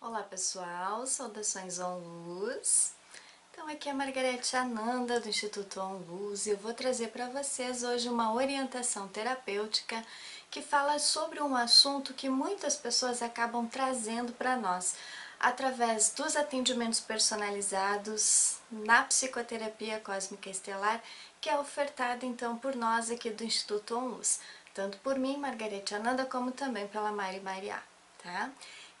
Olá pessoal, saudações OnLuz. Então aqui é a Margarete Ananda do Instituto OnLuz e eu vou trazer para vocês hoje uma orientação terapêutica que fala sobre um assunto que muitas pessoas acabam trazendo para nós através dos atendimentos personalizados na psicoterapia cósmica estelar, que é ofertada então por nós aqui do Instituto OnLuz, tanto por mim, Margarete Ananda, como também pela Mari Mariá, tá?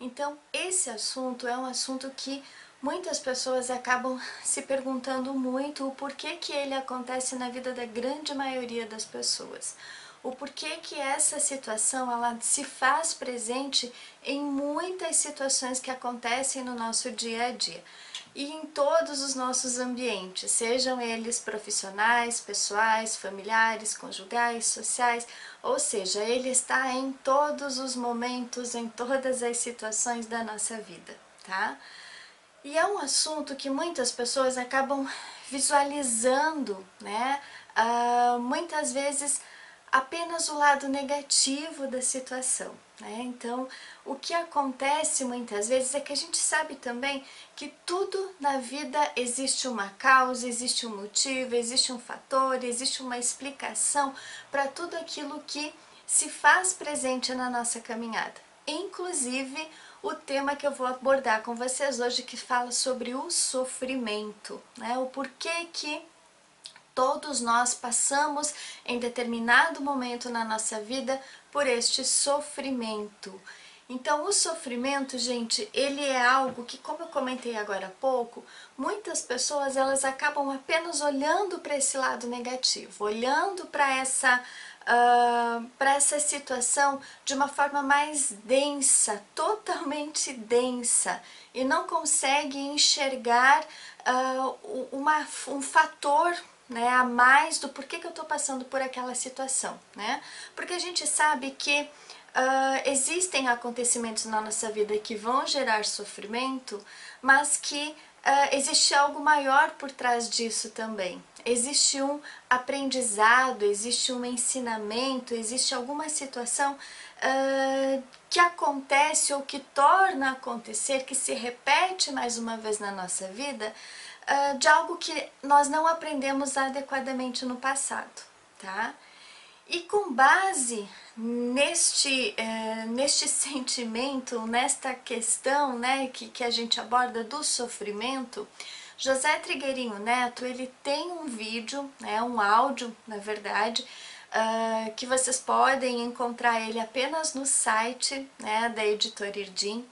Então, esse assunto é um assunto que muitas pessoas acabam se perguntando muito o porquê que ele acontece na vida da grande maioria das pessoas. O porquê que essa situação ela se faz presente em muitas situações que acontecem no nosso dia a dia e em todos os nossos ambientes, sejam eles profissionais, pessoais, familiares, conjugais, sociais, ou seja, ele está em todos os momentos, em todas as situações da nossa vida, tá? E é um assunto que muitas pessoas acabam visualizando, né? Muitas vezes apenas o lado negativo da situação, né? Então, o que acontece muitas vezes é que a gente sabe também que tudo na vida existe uma causa, existe um motivo, existe um fator, existe uma explicação para tudo aquilo que se faz presente na nossa caminhada, inclusive o tema que eu vou abordar com vocês hoje, que fala sobre o sofrimento, né? O porquê que todos nós passamos em determinado momento na nossa vida por este sofrimento. Então, o sofrimento, gente, ele é algo que, como eu comentei agora há pouco, muitas pessoas elas acabam apenas olhando para esse lado negativo, olhando para essa situação de uma forma mais densa, totalmente densa, e não consegue enxergar um fator, né, a mais do porquê que eu estou passando por aquela situação, né? Porque a gente sabe que existem acontecimentos na nossa vida que vão gerar sofrimento, mas que existe algo maior por trás disso também. Existe um aprendizado, existe um ensinamento, existe alguma situação que acontece ou que torna a acontecer, que se repete mais uma vez na nossa vida, de algo que nós não aprendemos adequadamente no passado, tá? E com base neste sentimento, nesta questão, né, que a gente aborda do sofrimento, José Trigueirinho Neto, ele tem um vídeo, né, um áudio, na verdade, que vocês podem encontrar ele apenas no site, né, da Editora Irdim,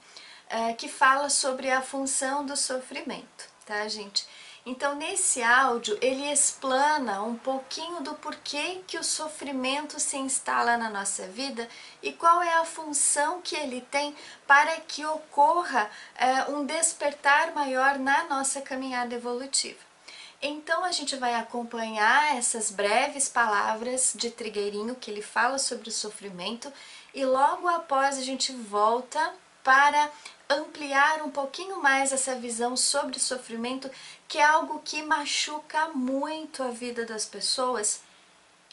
que fala sobre a função do sofrimento, tá, gente? Então, nesse áudio, ele explana um pouquinho do porquê que o sofrimento se instala na nossa vida e qual é a função que ele tem para que ocorra um despertar maior na nossa caminhada evolutiva. Então, a gente vai acompanhar essas breves palavras de Trigueirinho, que ele fala sobre o sofrimento, e logo após a gente volta para ampliar um pouquinho mais essa visão sobre o sofrimento, que é algo que machuca muito a vida das pessoas.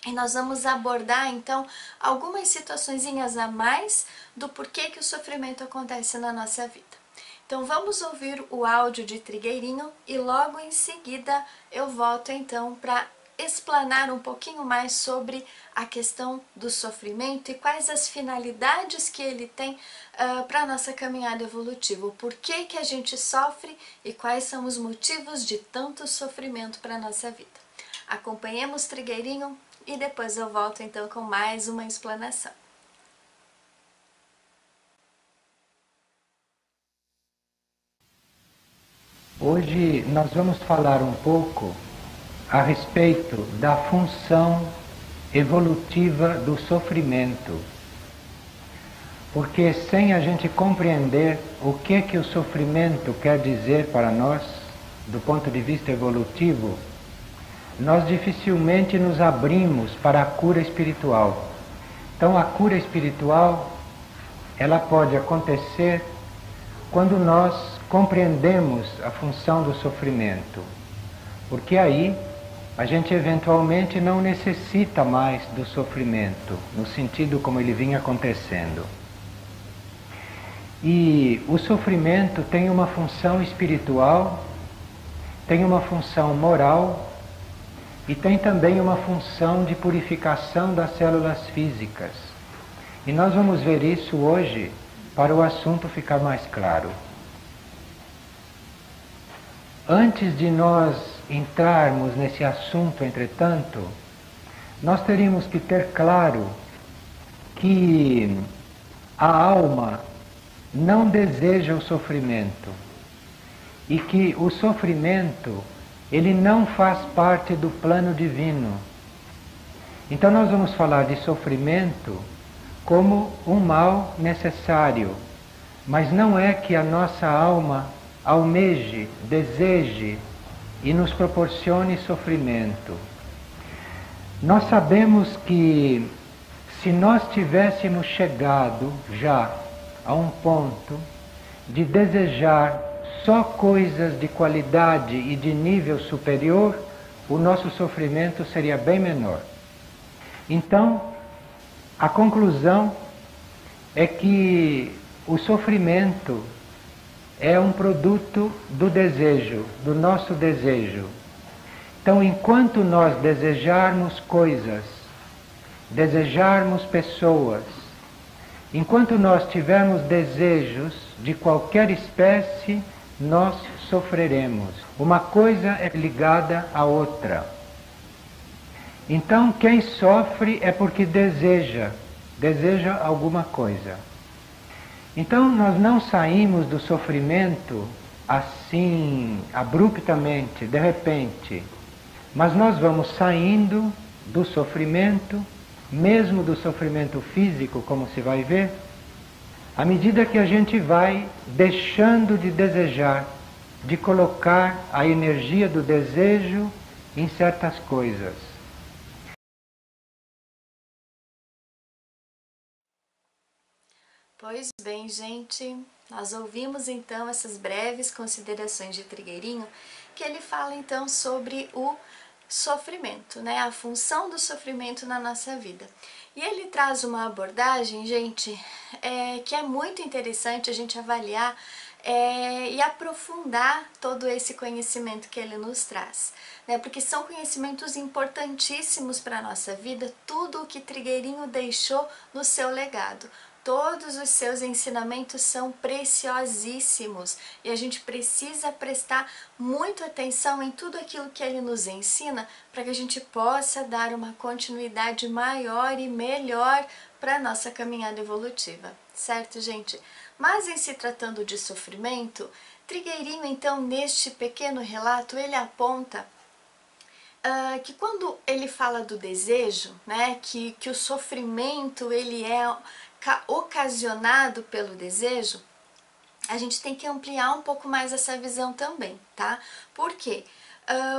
E nós vamos abordar, então, algumas situaçõezinhas a mais do porquê que o sofrimento acontece na nossa vida. Então, vamos ouvir o áudio de Trigueirinho e logo em seguida eu volto, então, para explanar um pouquinho mais sobre a questão do sofrimento e quais as finalidades que ele tem para a nossa caminhada evolutiva, o porquê que a gente sofre e quais são os motivos de tanto sofrimento para a nossa vida. Acompanhemos Trigueirinho e depois eu volto então com mais uma explanação. Hoje nós vamos falar um pouco a respeito da função evolutiva do sofrimento. Porque sem a gente compreender o que o sofrimento quer dizer para nós, do ponto de vista evolutivo, nós dificilmente nos abrimos para a cura espiritual. Então a cura espiritual, ela pode acontecer quando nós compreendemos a função do sofrimento. Porque aí a gente eventualmente não necessita mais do sofrimento, no sentido como ele vinha acontecendo. E o sofrimento tem uma função espiritual, tem uma função moral e tem também uma função de purificação das células físicas. E nós vamos ver isso hoje para o assunto ficar mais claro. Antes de nós entrarmos nesse assunto, entretanto, nós teríamos que ter claro que a alma não deseja o sofrimento e que o sofrimento ele não faz parte do plano divino. Então nós vamos falar de sofrimento como um mal necessário, mas não é que a nossa alma almeje, deseje e nos proporcione sofrimento. Nós sabemos que se nós tivéssemos chegado já a um ponto de desejar só coisas de qualidade e de nível superior, o nosso sofrimento seria bem menor. Então, a conclusão é que o sofrimento é um produto do desejo, do nosso desejo. Então, enquanto nós desejarmos coisas, desejarmos pessoas, enquanto nós tivermos desejos de qualquer espécie, nós sofreremos. Uma coisa é ligada à outra. Então, quem sofre é porque deseja alguma coisa. Então, nós não saímos do sofrimento assim, abruptamente, de repente, mas nós vamos saindo do sofrimento, mesmo do sofrimento físico, como se vai ver, à medida que a gente vai deixando de desejar, de colocar a energia do desejo em certas coisas. Pois bem, gente, nós ouvimos então essas breves considerações de Trigueirinho, que ele fala então sobre o sofrimento, né? A função do sofrimento na nossa vida. E ele traz uma abordagem, gente, que é muito interessante a gente avaliar e aprofundar todo esse conhecimento que ele nos traz, né? Porque são conhecimentos importantíssimos para a nossa vida, tudo o que Trigueirinho deixou no seu legado. Todos os seus ensinamentos são preciosíssimos e a gente precisa prestar muita atenção em tudo aquilo que ele nos ensina para que a gente possa dar uma continuidade maior e melhor para a nossa caminhada evolutiva, certo, gente? Mas em se tratando de sofrimento, Trigueirinho, então, neste pequeno relato, ele aponta que quando ele fala do desejo, né, que o sofrimento ele é ocasionado pelo desejo, a gente tem que ampliar um pouco mais essa visão também, tá? Por quê?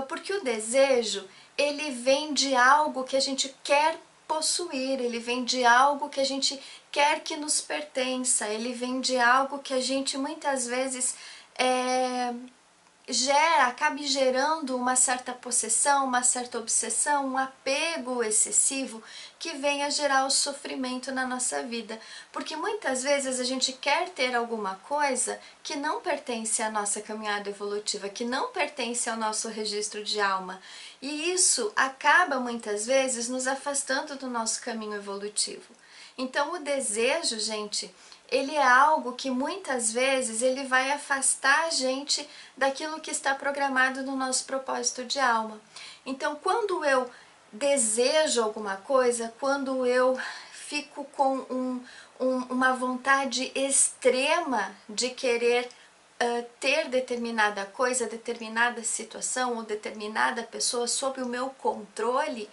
Porque o desejo, ele vem de algo que a gente quer possuir, ele vem de algo que a gente quer que nos pertença, ele vem de algo que a gente muitas vezes acabe gerando uma certa possessão, uma certa obsessão, um apego excessivo que venha a gerar o sofrimento na nossa vida. Porque muitas vezes a gente quer ter alguma coisa que não pertence à nossa caminhada evolutiva, que não pertence ao nosso registro de alma. E isso acaba muitas vezes nos afastando do nosso caminho evolutivo. Então o desejo, gente, ele é algo que muitas vezes ele vai afastar a gente daquilo que está programado no nosso propósito de alma. Então, quando eu desejo alguma coisa, quando eu fico com uma vontade extrema de querer ter determinada coisa, determinada situação ou determinada pessoa sob o meu controle,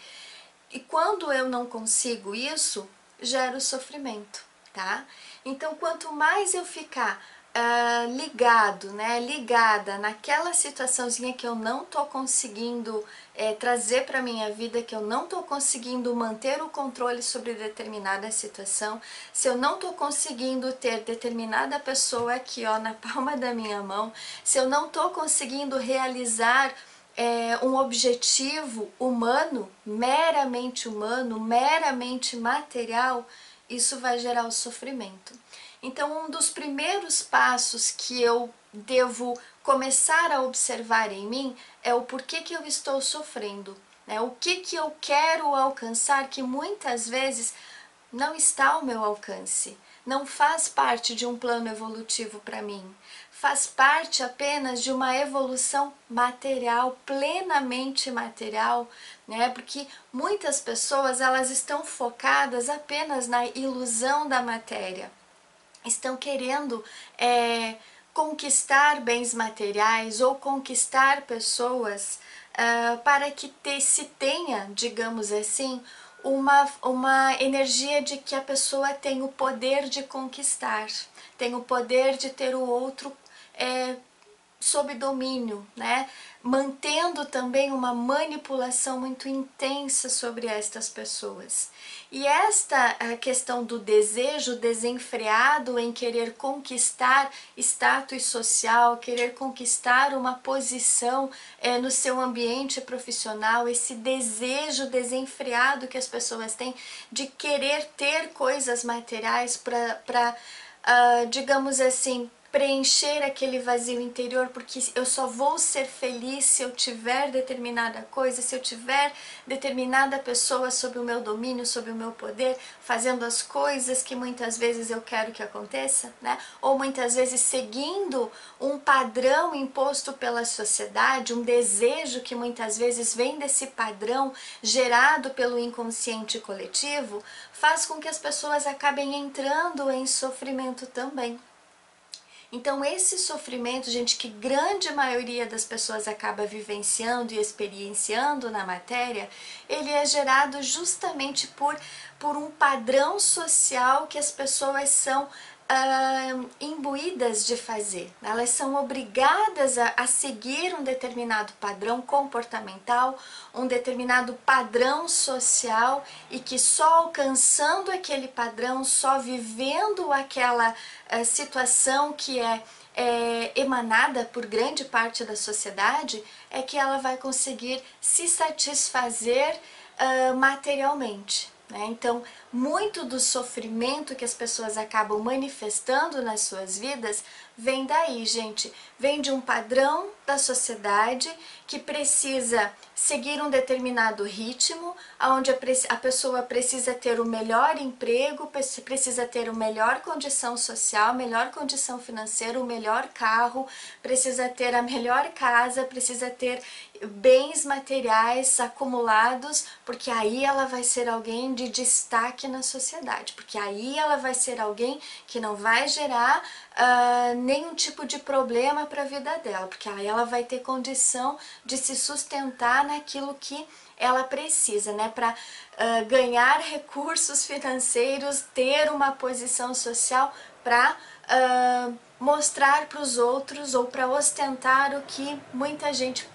e quando eu não consigo isso, gera o sofrimento, tá? Então, quanto mais eu ficar ligado, né, ligada naquela situaçãozinha que eu não tô conseguindo trazer para minha vida, que eu não tô conseguindo manter o controle sobre determinada situação, se eu não tô conseguindo ter determinada pessoa aqui, ó, na palma da minha mão, se eu não tô conseguindo realizar um objetivo humano, meramente material, isso vai gerar o sofrimento. Então, um dos primeiros passos que eu devo começar a observar em mim é o porquê que eu estou sofrendo, né? O que eu quero alcançar que muitas vezes não está ao meu alcance, não faz parte de um plano evolutivo para mim, faz parte apenas de uma evolução material, plenamente material, né? Porque muitas pessoas elas estão focadas apenas na ilusão da matéria, estão querendo conquistar bens materiais ou conquistar pessoas para que se tenha, digamos assim, uma energia de que a pessoa tem o poder de conquistar, tem o poder de ter o outro sob domínio, né? Mantendo também uma manipulação muito intensa sobre estas pessoas. E esta questão do desejo desenfreado em querer conquistar status social, querer conquistar uma posição no seu ambiente profissional, esse desejo desenfreado que as pessoas têm de querer ter coisas materiais para digamos assim, preencher aquele vazio interior, porque eu só vou ser feliz se eu tiver determinada coisa, se eu tiver determinada pessoa sob o meu domínio, sob o meu poder, fazendo as coisas que muitas vezes eu quero que aconteça, né? Ou muitas vezes seguindo um padrão imposto pela sociedade, um desejo que muitas vezes vem desse padrão gerado pelo inconsciente coletivo, faz com que as pessoas acabem entrando em sofrimento também. Então esse sofrimento, gente, que grande maioria das pessoas acaba vivenciando e experienciando na matéria, ele é gerado justamente por um padrão social que as pessoas são imbuídas de fazer. Elas são obrigadas a seguir um determinado padrão comportamental, um determinado padrão social, e que só alcançando aquele padrão, só vivendo aquela situação que é emanada por grande parte da sociedade, é que ela vai conseguir se satisfazer materialmente. Então, muito do sofrimento que as pessoas acabam manifestando nas suas vidas vem daí, gente. Vem de um padrão da sociedade que precisa seguir um determinado ritmo, onde a pessoa precisa ter o melhor emprego, precisa ter a melhor condição social, melhor condição financeira, o melhor carro, precisa ter a melhor casa, precisa ter bens materiais acumulados, porque aí ela vai ser alguém de destaque na sociedade, porque aí ela vai ser alguém que não vai gerar nenhum tipo de problema para a vida dela, porque aí ela vai ter condição de se sustentar naquilo que ela precisa, né, para ganhar recursos financeiros, ter uma posição social para mostrar para os outros ou para ostentar o que muita gente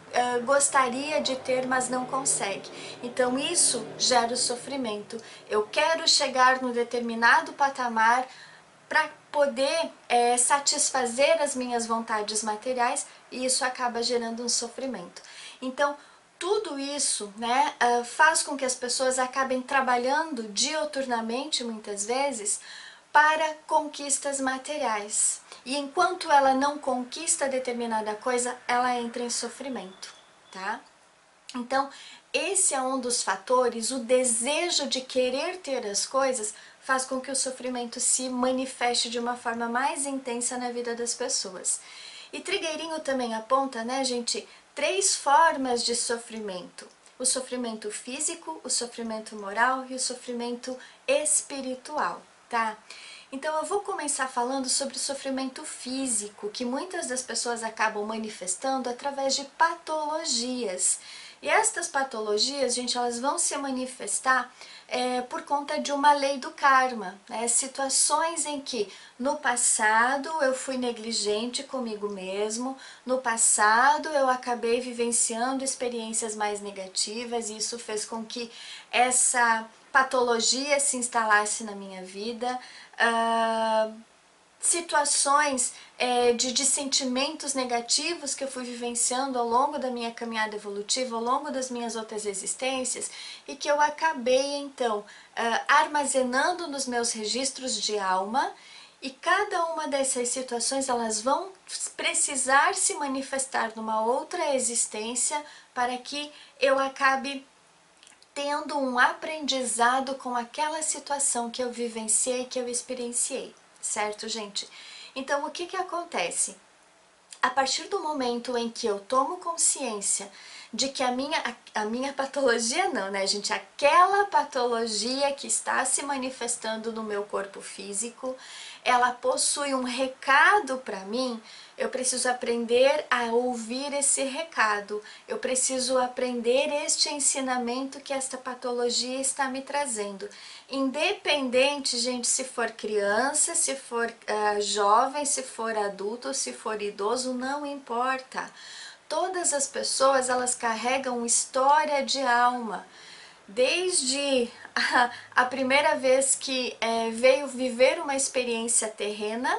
gostaria de ter, mas não consegue. Então isso gera o sofrimento. Eu quero chegar num determinado patamar para poder satisfazer as minhas vontades materiais, e isso acaba gerando um sofrimento. Então, tudo isso, né, faz com que as pessoas acabem trabalhando dioturnamente, muitas vezes, para conquistas materiais. E enquanto ela não conquista determinada coisa, ela entra em sofrimento, tá? Então, esse é um dos fatores, o desejo de querer ter as coisas faz com que o sofrimento se manifeste de uma forma mais intensa na vida das pessoas. E Trigueirinho também aponta, né, gente, 3 formas de sofrimento: o sofrimento físico, o sofrimento moral e o sofrimento espiritual, tá? Então eu vou começar falando sobre o sofrimento físico, que muitas das pessoas acabam manifestando através de patologias. E estas patologias, gente, elas vão se manifestar por conta de uma lei do karma, né? Situações em que no passado eu fui negligente comigo mesmo, no passado eu acabei vivenciando experiências mais negativas e isso fez com que essa patologia se instalasse na minha vida. Situações de sentimentos negativos que eu fui vivenciando ao longo da minha caminhada evolutiva, ao longo das minhas outras existências, e que eu acabei então armazenando nos meus registros de alma, E cada uma dessas situações, elas vão precisar se manifestar numa outra existência para que eu acabe tendo um aprendizado com aquela situação que eu vivenciei, que eu experienciei, certo, gente? Então, o que que acontece? A partir do momento em que eu tomo consciência de que a minha patologia não, né, gente? Aquela patologia que está se manifestando no meu corpo físico, ela possui um recado para mim. Eu preciso aprender a ouvir esse recado. Eu preciso aprender este ensinamento que esta patologia está me trazendo. Independente, gente, se for criança, se for jovem, se for adulto, se for idoso, não importa. Todas as pessoas, elas carregam história de alma. Desde a primeira vez que veio viver uma experiência terrena,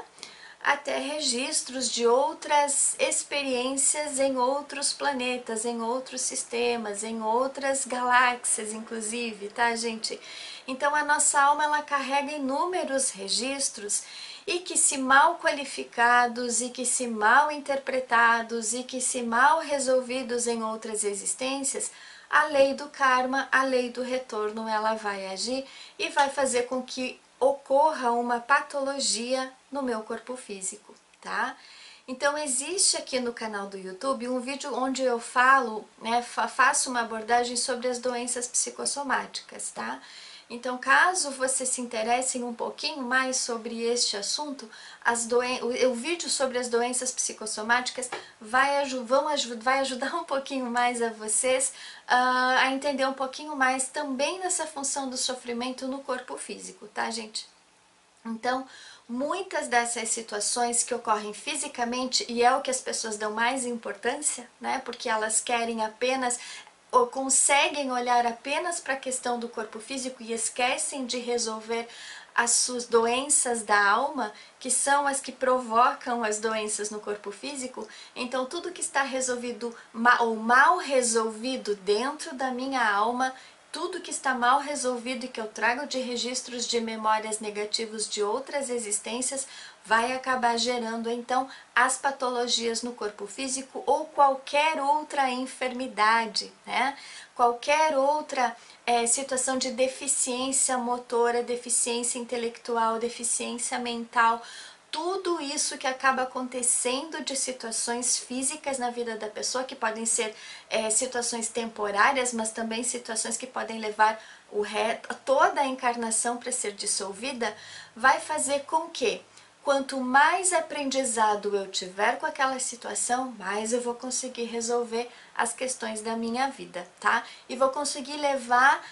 até registros de outras experiências em outros planetas, em outros sistemas, em outras galáxias, inclusive, tá, gente? Então a nossa alma, ela carrega inúmeros registros e que, se mal qualificados, e que se mal interpretados, e que se mal resolvidos em outras existências, a lei do karma, a lei do retorno, ela vai agir e vai fazer com que ocorra uma patologia no meu corpo físico, tá? Então existe aqui no canal do YouTube um vídeo onde eu falo, né, faço uma abordagem sobre as doenças psicossomáticas, tá? Então, caso você se interesse um pouquinho mais sobre este assunto, o vídeo sobre as doenças psicossomáticas vai ajudar um pouquinho mais a vocês a entender um pouquinho mais também nessa função do sofrimento no corpo físico, tá, gente? Então, muitas dessas situações que ocorrem fisicamente, e é o que as pessoas dão mais importância, né? Porque elas querem apenas ou conseguem olhar apenas para a questão do corpo físico e esquecem de resolver as suas doenças da alma, que são as que provocam as doenças no corpo físico. Então, tudo que está resolvido ou mal resolvido dentro da minha alma, tudo que está mal resolvido e que eu trago de registros de memórias negativos de outras existências, vai acabar gerando então as patologias no corpo físico ou qualquer outra enfermidade, né? Qualquer outra situação de deficiência motora, deficiência intelectual, deficiência mental. Tudo isso que acaba acontecendo de situações físicas na vida da pessoa, que podem ser situações temporárias, mas também situações que podem levar toda a encarnação para ser dissolvida, vai fazer com que, quanto mais aprendizado eu tiver com aquela situação, mais eu vou conseguir resolver as questões da minha vida, tá? E vou conseguir levar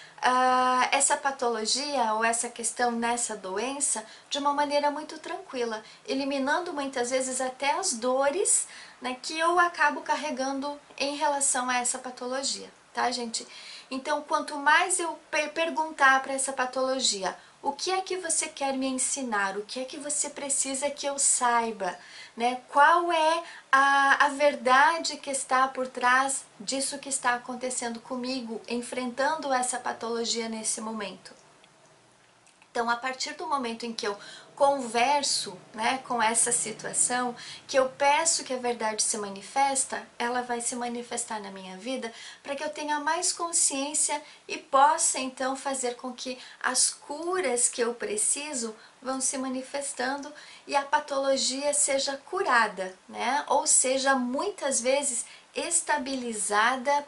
essa patologia ou essa questão nessa doença de uma maneira muito tranquila, eliminando muitas vezes até as dores, né, que eu acabo carregando em relação a essa patologia, tá, gente? Então, quanto mais eu perguntar para essa patologia, o que é que você quer me ensinar? O que é que você precisa que eu saiba? Né? Qual é a verdade que está por trás disso que está acontecendo comigo, enfrentando essa patologia nesse momento? Então, a partir do momento em que eu converso, né, com essa situação, que eu peço que a verdade se manifesta, ela vai se manifestar na minha vida para que eu tenha mais consciência e possa então fazer com que as curas que eu preciso vão se manifestando e a patologia seja curada, né? Ou seja, muitas vezes estabilizada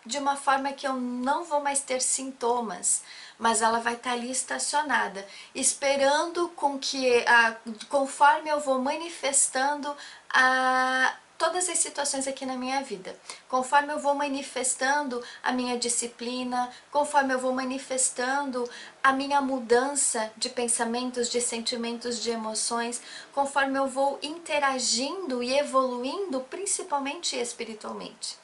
de uma forma que eu não vou mais ter sintomas, mas ela vai estar ali estacionada, esperando com que, conforme eu vou manifestando todas as situações aqui na minha vida, conforme eu vou manifestando a minha disciplina, conforme eu vou manifestando a minha mudança de pensamentos, de sentimentos, de emoções, conforme eu vou interagindo e evoluindo, principalmente espiritualmente.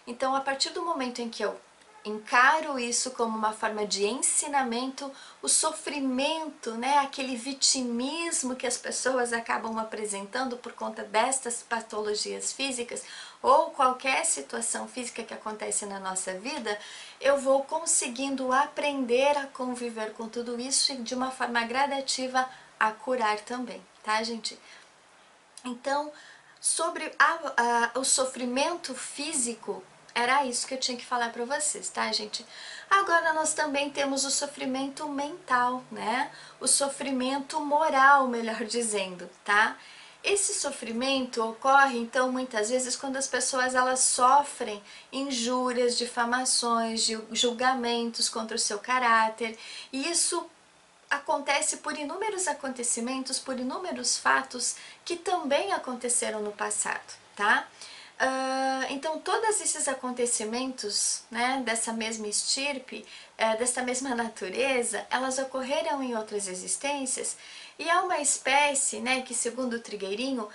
Então, a partir do momento em que eu encaro isso como uma forma de ensinamento, o sofrimento, né, aquele vitimismo que as pessoas acabam apresentando por conta destas patologias físicas ou qualquer situação física que acontece na nossa vida, eu vou conseguindo aprender a conviver com tudo isso e de uma forma gradativa a curar também, tá, gente? Então, sobre o sofrimento físico, era isso que eu tinha que falar para vocês, tá, gente? Agora nós também temos o sofrimento mental, né? O sofrimento moral, melhor dizendo, tá? Esse sofrimento ocorre, então, muitas vezes quando as pessoas elas sofrem injúrias, difamações, julgamentos contra o seu caráter, e isso acontece por inúmeros acontecimentos, por inúmeros fatos que também aconteceram no passado, tá? Então, todos esses acontecimentos, né, dessa mesma estirpe, dessa mesma natureza, elas ocorreram em outras existências e é uma espécie, né, que segundo o Trigueirinho,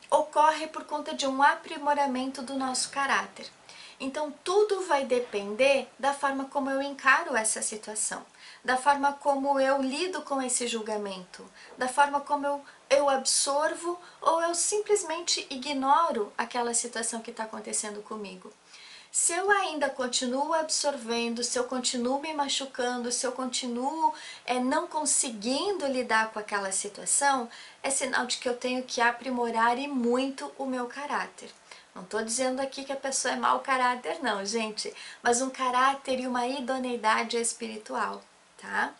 ocorre por conta de um aprimoramento do nosso caráter. Então, tudo vai depender da forma como eu encaro essa situação, da forma como eu lido com esse julgamento, da forma como eu absorvo ou eu simplesmente ignoro aquela situação que está acontecendo comigo. Se eu ainda continuo absorvendo, se eu continuo me machucando, se eu continuo não conseguindo lidar com aquela situação, é sinal de que eu tenho que aprimorar e muito o meu caráter. Não estou dizendo aqui que a pessoa é mau caráter não, gente, mas um caráter e uma idoneidade espiritual, tá?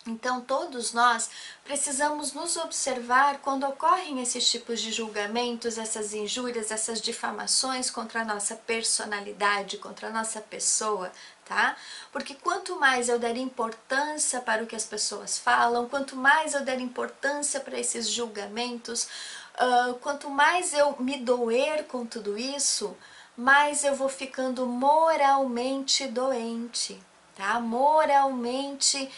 Então, todos nós precisamos nos observar quando ocorrem esses tipos de julgamentos, essas injúrias, essas difamações contra a nossa personalidade, contra a nossa pessoa, tá? Porque quanto mais eu der importância para o que as pessoas falam, quanto mais eu der importância para esses julgamentos, quanto mais eu me doer com tudo isso, mais eu vou ficando moralmente doente, tá? Moralmente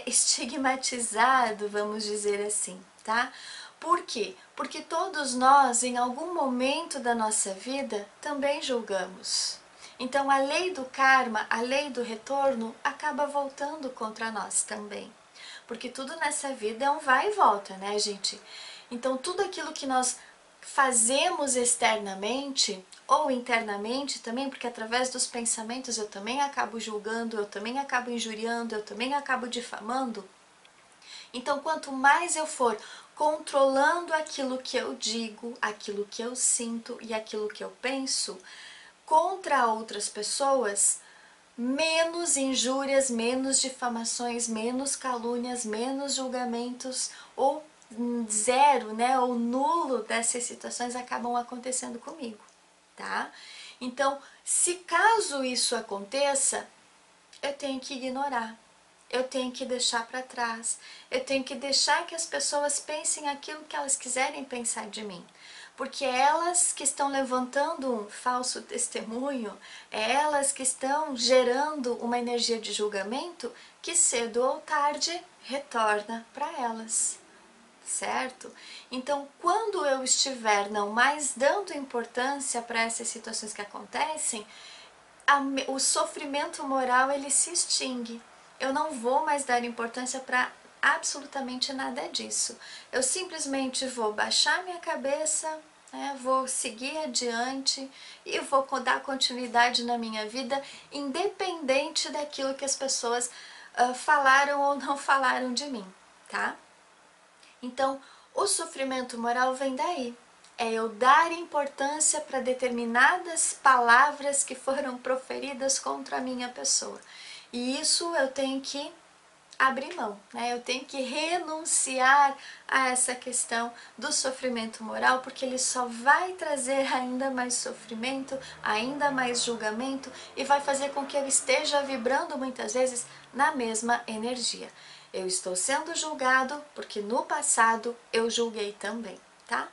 estigmatizado, vamos dizer assim, tá? Por quê? Porque todos nós, em algum momento da nossa vida, também julgamos. Então, a lei do karma, a lei do retorno, acaba voltando contra nós também. Porque tudo nessa vida é um vai e volta, né, gente? Então, tudo aquilo que nós fazemos externamente ou internamente também, porque através dos pensamentos eu também acabo julgando, eu também acabo injuriando, eu também acabo difamando. Então, quanto mais eu for controlando aquilo que eu digo, aquilo que eu sinto e aquilo que eu penso contra outras pessoas, menos injúrias, menos difamações, menos calúnias, menos julgamentos ou zero, né, ou nulo dessas situações acabam acontecendo comigo, tá? Então, se caso isso aconteça, eu tenho que ignorar, eu tenho que deixar para trás, eu tenho que deixar que as pessoas pensem aquilo que elas quiserem pensar de mim. Porque é elas que estão levantando um falso testemunho, é elas que estão gerando uma energia de julgamento que cedo ou tarde retorna para elas, certo? Então, quando eu estiver não mais dando importância para essas situações que acontecem, o sofrimento moral ele se extingue. Eu não vou mais dar importância para absolutamente nada disso. Eu simplesmente vou baixar minha cabeça, né, vou seguir adiante e vou dar continuidade na minha vida, independente daquilo que as pessoas falaram ou não falaram de mim, tá? Então, o sofrimento moral vem daí. É eu dar importância para determinadas palavras que foram proferidas contra a minha pessoa. E isso eu tenho que abrir mão, né? Eu tenho que renunciar a essa questão do sofrimento moral, porque ele só vai trazer ainda mais sofrimento, ainda mais julgamento e vai fazer com que eu esteja vibrando muitas vezes na mesma energia. Eu estou sendo julgado porque no passado eu julguei também, tá?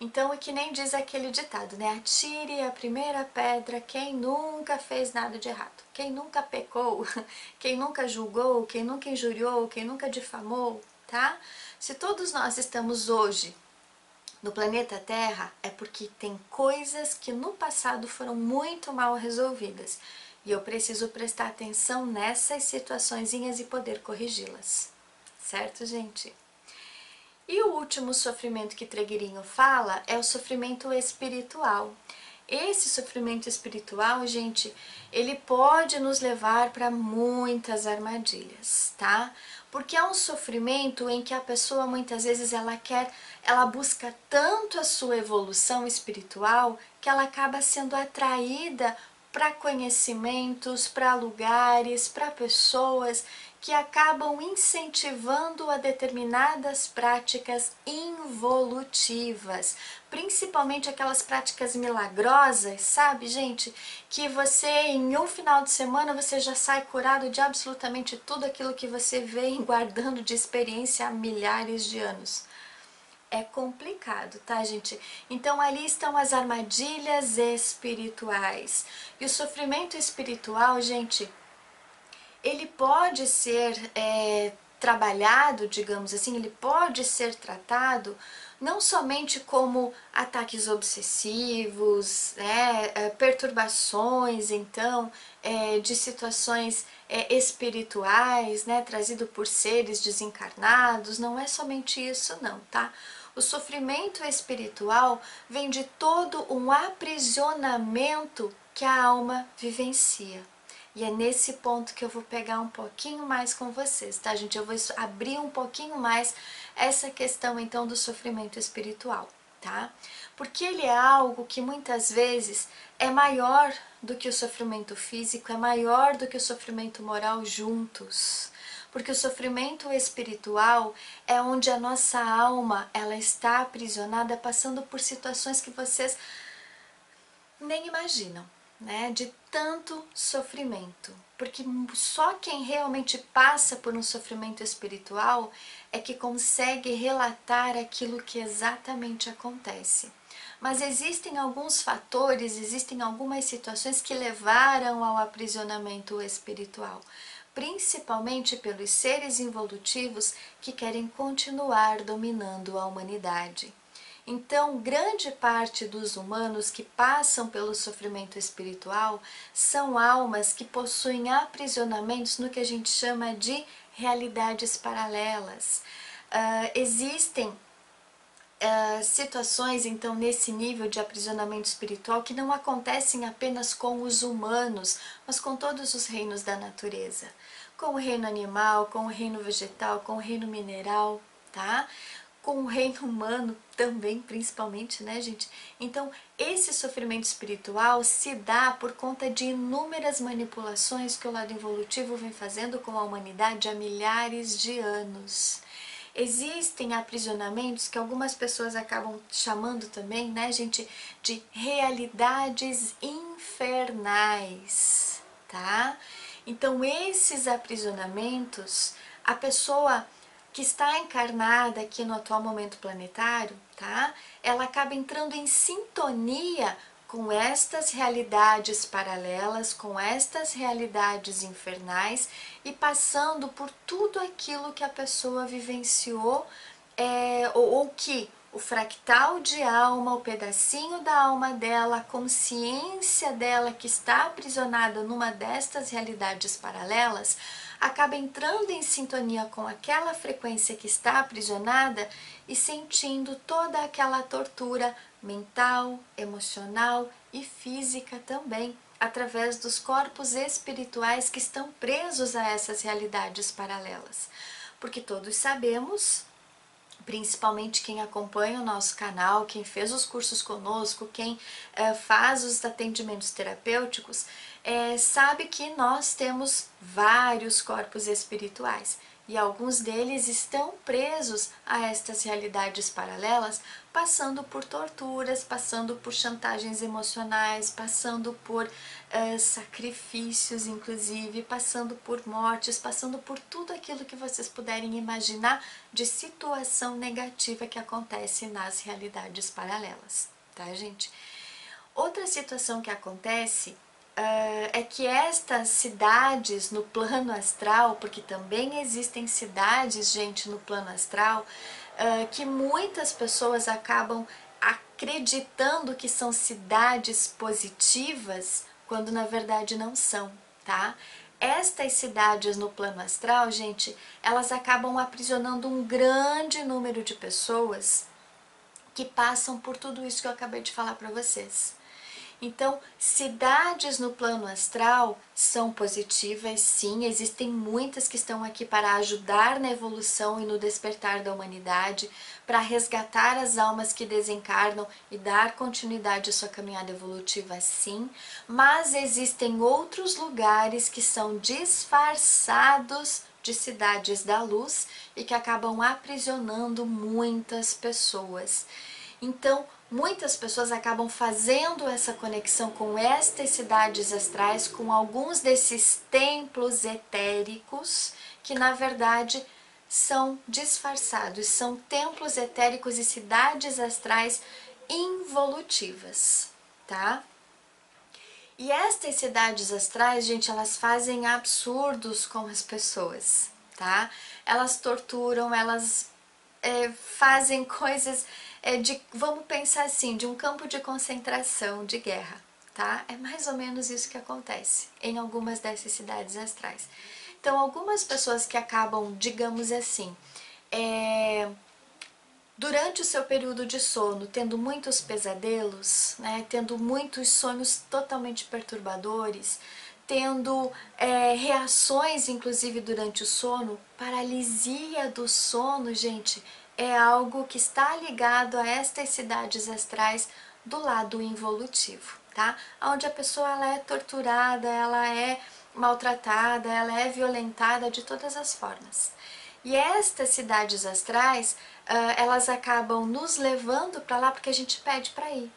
Então é que nem diz aquele ditado, né? Atire a primeira pedra quem nunca fez nada de errado, quem nunca pecou, quem nunca julgou, quem nunca injuriou, quem nunca difamou, tá? Se todos nós estamos hoje no planeta Terra, é porque tem coisas que no passado foram muito mal resolvidas. E eu preciso prestar atenção nessas situaçõezinhas e poder corrigi-las. Certo, gente? E o último sofrimento que Trigueirinho fala é o sofrimento espiritual. Esse sofrimento espiritual, gente, ele pode nos levar para muitas armadilhas, tá? porque é um sofrimento em que a pessoa muitas vezes ela busca tanto a sua evolução espiritual que ela acaba sendo atraída para conhecimentos, para lugares, para pessoas que acabam incentivando a determinadas práticas involutivas, principalmente aquelas práticas milagrosas, sabe, gente? Que você, em um final de semana, você já sai curado de absolutamente tudo aquilo que você vem guardando de experiência há milhares de anos. É complicado, tá, gente? Então ali estão as armadilhas espirituais. E o sofrimento espiritual, gente, ele pode ser trabalhado, digamos assim, ele pode ser tratado não somente como ataques obsessivos, né, perturbações, então, de situações espirituais, né, trazido por seres desencarnados, não é somente isso não, tá? O sofrimento espiritual vem de todo um aprisionamento que a alma vivencia. E é nesse ponto que eu vou pegar um pouquinho mais com vocês, tá, gente? Eu vou abrir um pouquinho mais essa questão, então, do sofrimento espiritual, tá? Porque ele é algo que muitas vezes é maior do que o sofrimento físico, é maior do que o sofrimento moral juntos. Porque o sofrimento espiritual é onde a nossa alma, ela está aprisionada, passando por situações que vocês nem imaginam, né, de tanto sofrimento, porque só quem realmente passa por um sofrimento espiritual é que consegue relatar aquilo que exatamente acontece. Mas existem alguns fatores, existem algumas situações que levaram ao aprisionamento espiritual, principalmente pelos seres involutivos que querem continuar dominando a humanidade. Então, grande parte dos humanos que passam pelo sofrimento espiritual são almas que possuem aprisionamentos no que a gente chama de realidades paralelas. Existem situações, então, nesse nível de aprisionamento espiritual que não acontecem apenas com os humanos, mas com todos os reinos da natureza. Com o reino animal, com o reino vegetal, com o reino mineral, tá? Com o reino humano também, principalmente, né, gente? Então, esse sofrimento espiritual se dá por conta de inúmeras manipulações que o lado evolutivo vem fazendo com a humanidade há milhares de anos. Existem aprisionamentos que algumas pessoas acabam chamando também, né, gente, de realidades infernais, tá? Então, esses aprisionamentos, a pessoa que está encarnada aqui no atual momento planetário, tá? Ela acaba entrando em sintonia com estas realidades paralelas, com estas realidades infernais e passando por tudo aquilo que a pessoa vivenciou ou que o fractal de alma, o pedacinho da alma dela, a consciência dela que está aprisionada numa destas realidades paralelas, acaba entrando em sintonia com aquela frequência que está aprisionada e sentindo toda aquela tortura mental, emocional e física também, através dos corpos espirituais que estão presos a essas realidades paralelas. Porque todos sabemos, principalmente quem acompanha o nosso canal, quem fez os cursos conosco, quem faz os atendimentos terapêuticos, sabe que nós temos vários corpos espirituais e alguns deles estão presos a estas realidades paralelas, passando por torturas, passando por chantagens emocionais, passando por sacrifícios, inclusive, passando por mortes, passando por tudo aquilo que vocês puderem imaginar de situação negativa que acontece nas realidades paralelas, tá, gente? Outra situação que acontece é que estas cidades no plano astral, porque também existem cidades, gente, no plano astral, que muitas pessoas acabam acreditando que são cidades positivas, quando na verdade não são, tá? Estas cidades no plano astral, gente, elas acabam aprisionando um grande número de pessoas que passam por tudo isso que eu acabei de falar para vocês. Então, cidades no plano astral são positivas, sim, existem muitas que estão aqui para ajudar na evolução e no despertar da humanidade, para resgatar as almas que desencarnam e dar continuidade à sua caminhada evolutiva, sim, mas existem outros lugares que são disfarçados de cidades da luz e que acabam aprisionando muitas pessoas. Então, muitas pessoas acabam fazendo essa conexão com estas cidades astrais, com alguns desses templos etéricos, que na verdade são disfarçados, são templos etéricos e cidades astrais involutivas, tá? E estas cidades astrais, gente, elas fazem absurdos com as pessoas, tá? Elas torturam, elas fazem coisas vamos pensar assim, de um campo de concentração, de guerra, tá? É mais ou menos isso que acontece em algumas dessas cidades astrais. Então, algumas pessoas que acabam, digamos assim, durante o seu período de sono, tendo muitos pesadelos, né, tendo muitos sonhos totalmente perturbadores, tendo reações, inclusive durante o sono, paralisia do sono, gente, é algo que está ligado a estas cidades astrais do lado involutivo, tá? Onde a pessoa ela é torturada, ela é maltratada, ela é violentada de todas as formas. E estas cidades astrais, elas acabam nos levando para lá porque a gente pede para ir,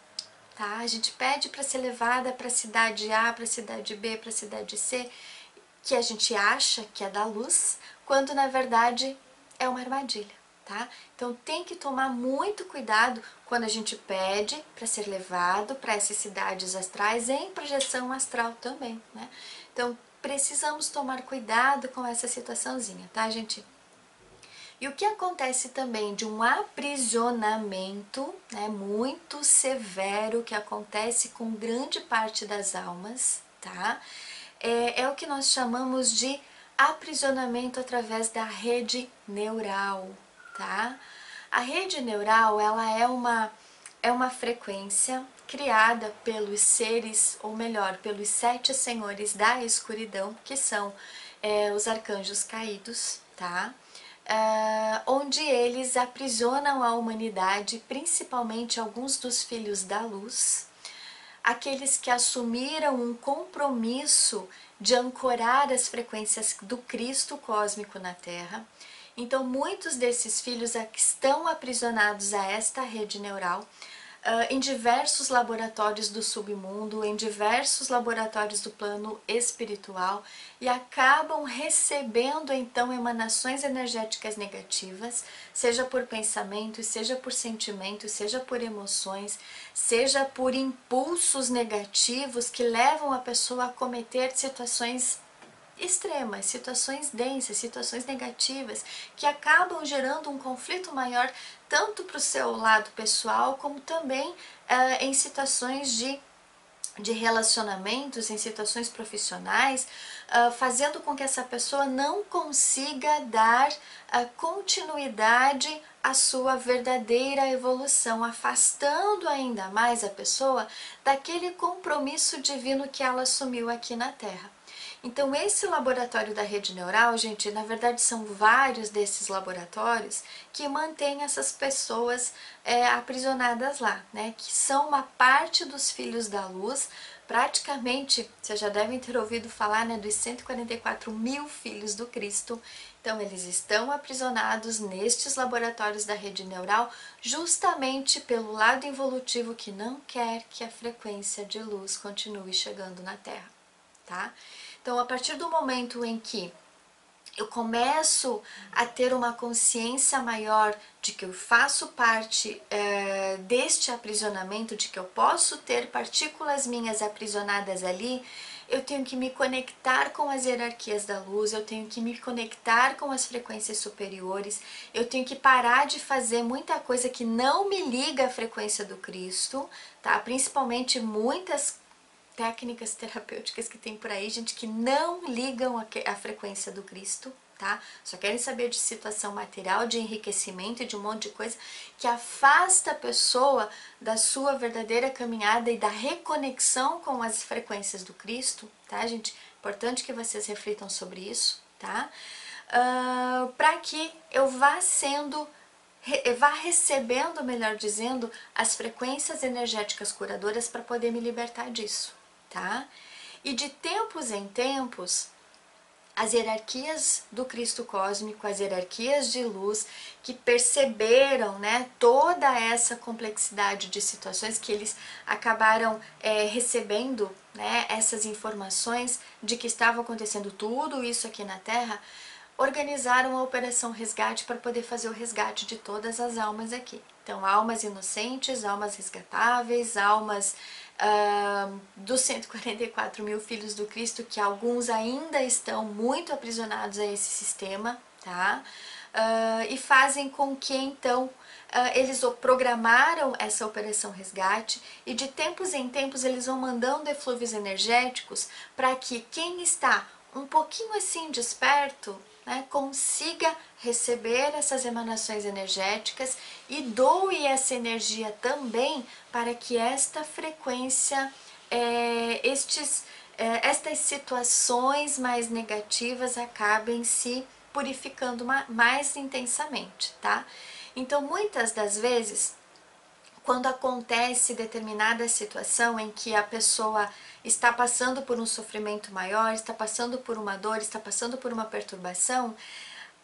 tá? A gente pede para ser levada para a cidade A, para a cidade B, para a cidade C, que a gente acha que é da luz, quando na verdade é uma armadilha, tá? Então tem que tomar muito cuidado quando a gente pede para ser levado para essas cidades astrais em projeção astral também, né? Então precisamos tomar cuidado com essa situaçãozinha, tá, gente? E o que acontece também de um aprisionamento, né, muito severo que acontece com grande parte das almas, tá? É o que nós chamamos de aprisionamento através da rede neural, tá? A rede neural, ela é uma frequência criada pelos seres, ou melhor, pelos 7 senhores da escuridão, que são os arcanjos caídos, tá? Onde eles aprisionam a humanidade, principalmente alguns dos filhos da luz, aqueles que assumiram um compromisso de ancorar as frequências do Cristo cósmico na Terra. Então, muitos desses filhos estão aprisionados a esta rede neural, em diversos laboratórios do submundo, em diversos laboratórios do plano espiritual, e acabam recebendo então emanações energéticas negativas, seja por pensamentos, seja por sentimentos, seja por emoções, seja por impulsos negativos que levam a pessoa a cometer situações extremas, situações densas, situações negativas, que acabam gerando um conflito maior tanto para o seu lado pessoal, como também em situações de relacionamentos, em situações profissionais, fazendo com que essa pessoa não consiga dar continuidade à sua verdadeira evolução, afastando ainda mais a pessoa daquele compromisso divino que ela assumiu aqui na Terra. Então, esse laboratório da rede neural, gente, na verdade são vários desses laboratórios que mantêm essas pessoas aprisionadas lá, né? Que são uma parte dos filhos da luz, praticamente, vocês já devem ter ouvido falar, né, dos 144 mil filhos do Cristo. Então, eles estão aprisionados nestes laboratórios da rede neural, justamente pelo lado involutivo que não quer que a frequência de luz continue chegando na Terra, tá? Então, a partir do momento em que eu começo a ter uma consciência maior de que eu faço parte deste aprisionamento, de que eu posso ter partículas minhas aprisionadas ali, eu tenho que me conectar com as hierarquias da luz, eu tenho que me conectar com as frequências superiores, eu tenho que parar de fazer muita coisa que não me liga à frequência do Cristo, tá? Principalmente muitas técnicas terapêuticas que tem por aí, gente, que não ligam a frequência do Cristo, tá? Só querem saber de situação material, de enriquecimento e de um monte de coisa que afasta a pessoa da sua verdadeira caminhada e da reconexão com as frequências do Cristo, tá, gente? Importante que vocês reflitam sobre isso, tá? Para que eu vá recebendo, melhor dizendo, as frequências energéticas curadoras para poder me libertar disso, tá? E de tempos em tempos, as hierarquias do Cristo cósmico, as hierarquias de luz, que perceberam, né, toda essa complexidade de situações, que eles acabaram recebendo, né, essas informações de que estava acontecendo tudo isso aqui na Terra, organizaram a Operação Resgate para poder fazer o resgate de todas as almas aqui. Então, almas inocentes, almas resgatáveis, almas dos 144 mil filhos do Cristo, que alguns ainda estão muito aprisionados a esse sistema, tá? E fazem com que, então, eles programaram essa Operação Resgate e de tempos em tempos eles vão mandando eflúvios energéticos para que quem está um pouquinho assim desperto, né, consiga receber essas emanações energéticas e doe essa energia também para que esta frequência, estas situações mais negativas acabem se purificando mais intensamente, tá? Então, muitas das vezes, quando acontece determinada situação em que a pessoa está passando por um sofrimento maior, está passando por uma dor, está passando por uma perturbação,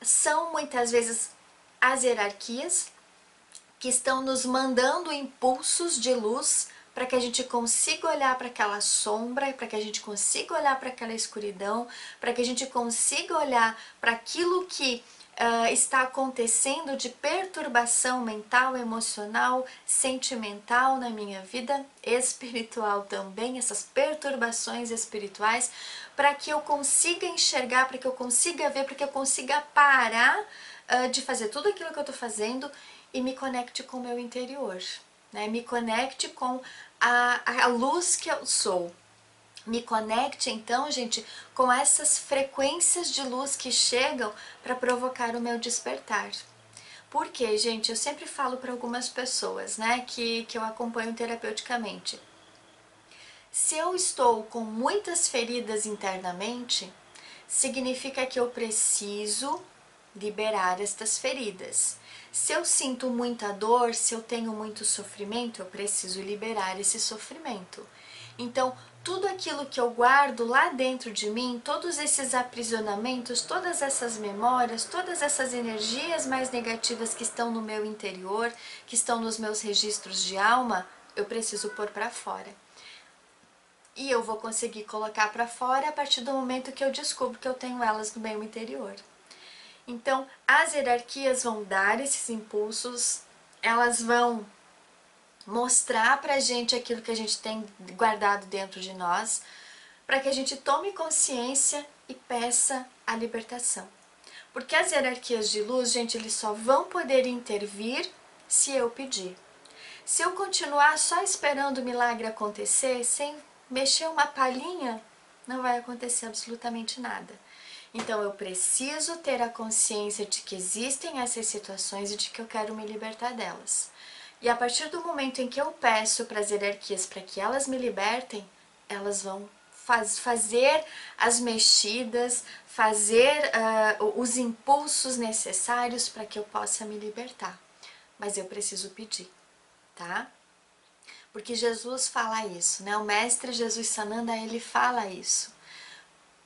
são muitas vezes as hierarquias que estão nos mandando impulsos de luz para que a gente consiga olhar para aquela sombra, para que a gente consiga olhar para aquela escuridão, para que a gente consiga olhar para aquilo que está acontecendo de perturbação mental, emocional, sentimental na minha vida, espiritual também, essas perturbações espirituais, para que eu consiga enxergar, para que eu consiga ver, para que eu consiga parar de fazer tudo aquilo que eu estou fazendo e me conecte com o meu interior, né? Me conecte com a luz que eu sou. Me conecte, então, gente, com essas frequências de luz que chegam para provocar o meu despertar. Porque, gente, eu sempre falo para algumas pessoas, né, que eu acompanho terapeuticamente. Se eu estou com muitas feridas internamente, significa que eu preciso liberar estas feridas. Se eu sinto muita dor, se eu tenho muito sofrimento, eu preciso liberar esse sofrimento. Então, tudo aquilo que eu guardo lá dentro de mim, todos esses aprisionamentos, todas essas memórias, todas essas energias mais negativas que estão no meu interior, que estão nos meus registros de alma, eu preciso pôr para fora. E eu vou conseguir colocar para fora a partir do momento que eu descubro que eu tenho elas no meu interior. Então, as hierarquias vão dar esses impulsos, elas vão mostrar pra gente aquilo que a gente tem guardado dentro de nós, para que a gente tome consciência e peça a libertação. Porque as hierarquias de luz, gente, eles só vão poder intervir se eu pedir. Se eu continuar só esperando o milagre acontecer, sem mexer uma palhinha, não vai acontecer absolutamente nada. Então eu preciso ter a consciência de que existem essas situações e de que eu quero me libertar delas. E a partir do momento em que eu peço para as hierarquias para que elas me libertem, elas vão fazer as mexidas, fazer os impulsos necessários para que eu possa me libertar. Mas eu preciso pedir, tá? Porque Jesus fala isso, né? O Mestre Jesus Sananda, ele fala isso.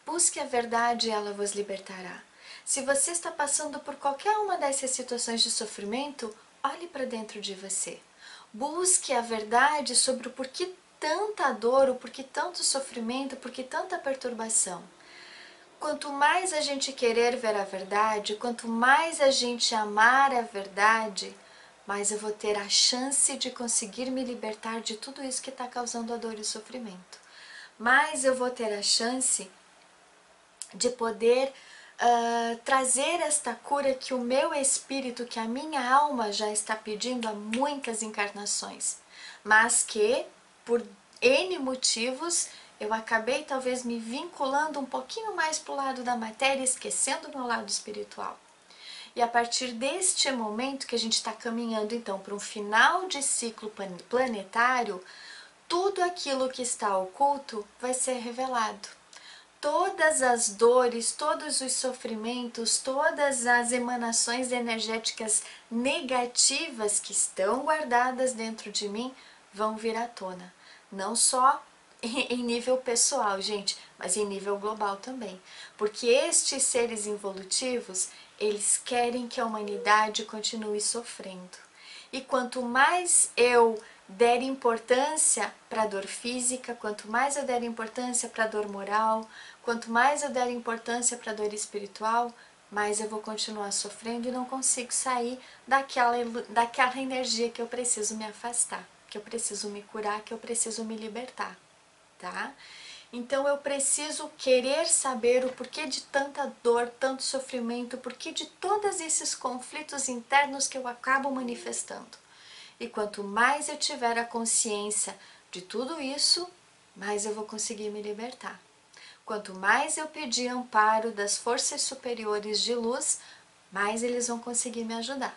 Busque a verdade e ela vos libertará. Se você está passando por qualquer uma dessas situações de sofrimento, olhe para dentro de você. Busque a verdade sobre o porquê tanta dor, o porquê tanto sofrimento, o porquê tanta perturbação. Quanto mais a gente querer ver a verdade, quanto mais a gente amar a verdade, mais eu vou ter a chance de conseguir me libertar de tudo isso que está causando a dor e o sofrimento. Mais eu vou ter a chance de poder trazer esta cura que o meu espírito, que a minha alma já está pedindo há muitas encarnações, mas que por N motivos eu acabei talvez me vinculando um pouquinho mais para o lado da matéria, esquecendo o meu lado espiritual. E a partir deste momento que a gente está caminhando então para um final de ciclo planetário, tudo aquilo que está oculto vai ser revelado. Todas as dores, todos os sofrimentos, todas as emanações energéticas negativas que estão guardadas dentro de mim vão vir à tona. Não só em nível pessoal, gente, mas em nível global também. Porque estes seres involutivos, eles querem que a humanidade continue sofrendo. E quanto mais eu der importância para a dor física, quanto mais eu der importância para a dor moral, quanto mais eu der importância para a dor espiritual, mais eu vou continuar sofrendo e não consigo sair daquela energia que eu preciso me afastar, que eu preciso me curar, que eu preciso me libertar, tá? Então eu preciso querer saber o porquê de tanta dor, tanto sofrimento, o porquê de todos esses conflitos internos que eu acabo manifestando. E quanto mais eu tiver a consciência de tudo isso, mais eu vou conseguir me libertar. Quanto mais eu pedir amparo das forças superiores de luz, mais eles vão conseguir me ajudar.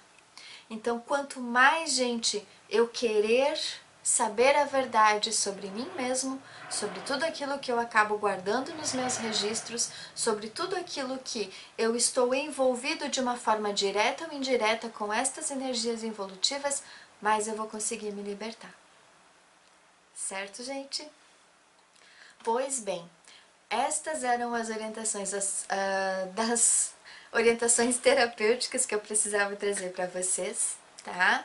Então, quanto mais, gente, eu querer saber a verdade sobre mim mesmo, sobre tudo aquilo que eu acabo guardando nos meus registros, sobre tudo aquilo que eu estou envolvido de uma forma direta ou indireta com estas energias involutivas, mais eu vou conseguir me libertar. Certo, gente? Pois bem, estas eram as orientações das orientações terapêuticas que eu precisava trazer para vocês, tá?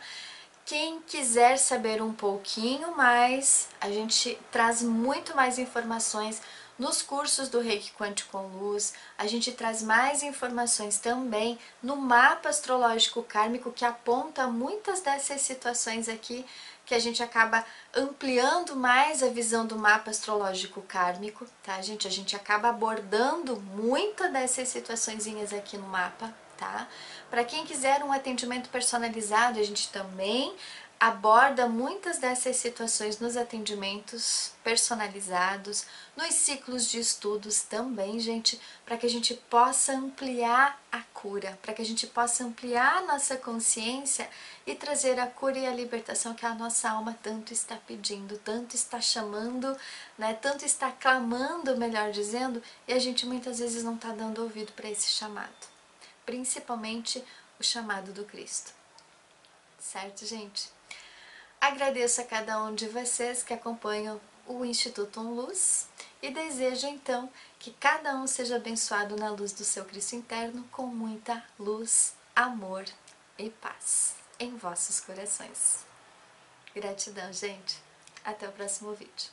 Quem quiser saber um pouquinho mais, a gente traz muito mais informações nos cursos do Reiki Quântico com Luz. A gente traz mais informações também no mapa astrológico kármico, que aponta muitas dessas situações aqui, que a gente acaba ampliando mais a visão do mapa astrológico kármico, tá, gente? A gente acaba abordando muitas dessas situaçõezinhas aqui no mapa, tá? Para quem quiser um atendimento personalizado, a gente também aborda muitas dessas situações nos atendimentos personalizados, nos ciclos de estudos também, gente, para que a gente possa ampliar a cura, para que a gente possa ampliar a nossa consciência e trazer a cura e a libertação que a nossa alma tanto está pedindo, tanto está chamando, né, tanto está clamando, melhor dizendo, e a gente muitas vezes não está dando ouvido para esse chamado, principalmente o chamado do Cristo. Certo, gente? Agradeço a cada um de vocês que acompanham o Instituto Luz e desejo então que cada um seja abençoado na luz do seu Cristo interno com muita luz, amor e paz em vossos corações. Gratidão, gente. Até o próximo vídeo.